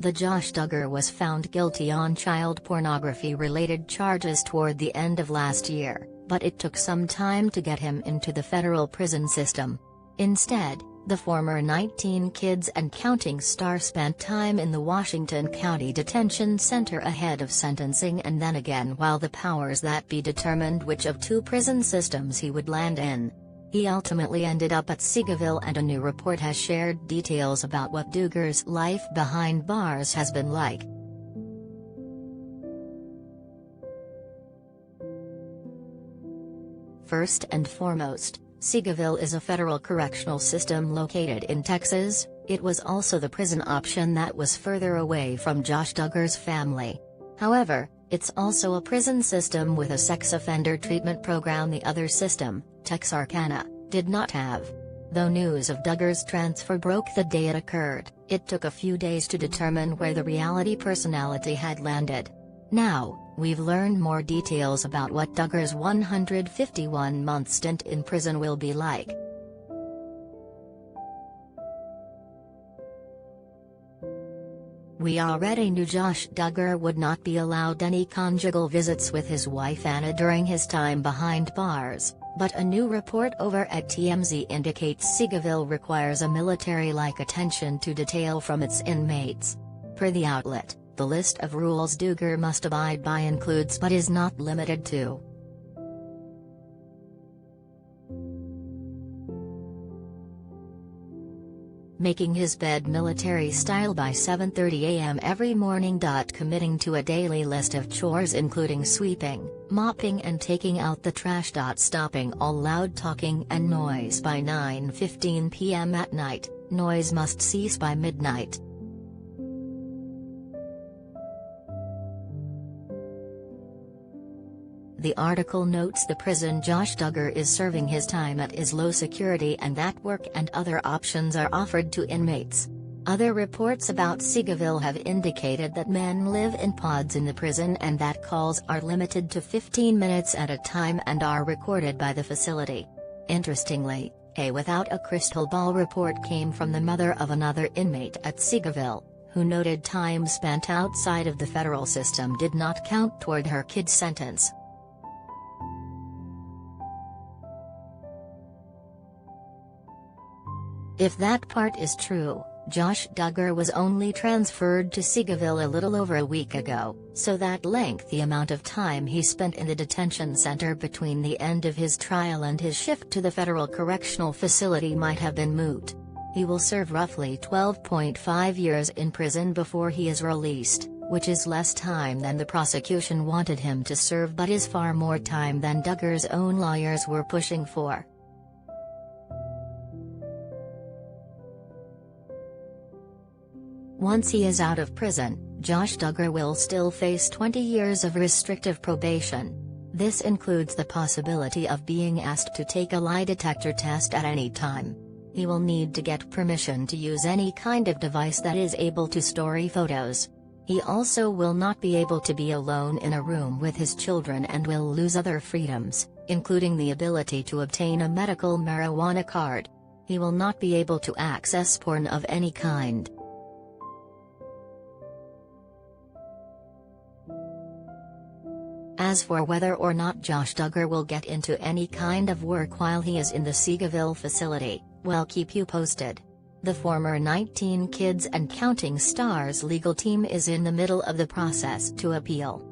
The Josh Duggar was found guilty on child pornography-related charges toward the end of last year, but it took some time to get him into the federal prison system. Instead, the former 19 Kids and Counting star spent time in the Washington County Detention Center ahead of sentencing and then again while the powers that be determined which of two prison systems he would land in. He ultimately ended up at Seagoville, and a new report has shared details about what Duggar's life behind bars has been like. First and foremost, Seagoville is a federal correctional system located in Texas. It was also the prison option that was further away from Josh Duggar's family. However, it's also a prison system with a sex offender treatment program the other system, Texarkana, did not have. Though news of Duggar's transfer broke the day it occurred, it took a few days to determine where the reality personality had landed. Now, we've learned more details about what Duggar's 151-month stint in prison will be like. We already knew Josh Duggar would not be allowed any conjugal visits with his wife Anna during his time behind bars, but a new report over at TMZ indicates Seagoville requires a military-like attention to detail from its inmates. Per the outlet, the list of rules Duggar must abide by includes but is not limited to making his bed military style by 7:30 a.m. every morning. Committing to a daily list of chores including sweeping, mopping and taking out the trash. Stopping all loud talking and noise by 9:15 p.m. at night. Noise must cease by midnight. The article notes the prison Josh Duggar is serving his time at is low security and that work and other options are offered to inmates. Other reports about Seagoville have indicated that men live in pods in the prison and that calls are limited to 15 minutes at a time and are recorded by the facility. Interestingly, a without a crystal ball report came from the mother of another inmate at Seagoville, who noted time spent outside of the federal system did not count toward her kid's sentence. If that part is true, Josh Duggar was only transferred to Seagoville a little over a week ago, so that lengthy amount of time he spent in the detention center between the end of his trial and his shift to the federal correctional facility might have been moot. He will serve roughly 12.5 years in prison before he is released, which is less time than the prosecution wanted him to serve but is far more time than Duggar's own lawyers were pushing for. Once he is out of prison, Josh Duggar will still face 20 years of restrictive probation. This includes the possibility of being asked to take a lie detector test at any time. He will need to get permission to use any kind of device that is able to store photos. He also will not be able to be alone in a room with his children and will lose other freedoms, including the ability to obtain a medical marijuana card. He will not be able to access porn of any kind. As for whether or not Josh Duggar will get into any kind of work while he is in the Seagoville facility, we'll keep you posted. The former 19 Kids and Counting star's legal team is in the middle of the process to appeal.